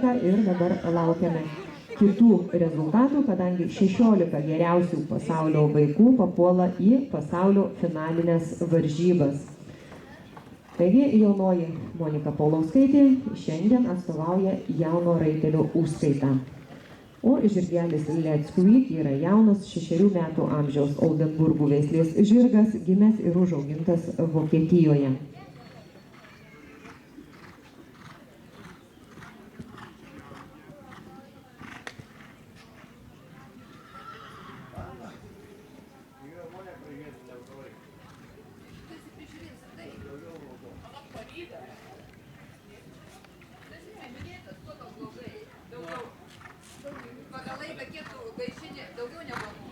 11 ir dabar laukiame kitų rezultatų, kadangi 16 geriausių pasaulio vaikų papuola į pasaulio finalinės varžybas. Taigi jaunoji Monika Paulauskaitė šiandien atstovauja jauno raitelio užskaitą. O žirgelis Let's Quick yra jaunas 6 metų amžiaus Oldenburgų veislės žirgas, gimęs ir užaugintas Vokietijoje. Pagal laiką kiek tu gaišini, daugiau negu.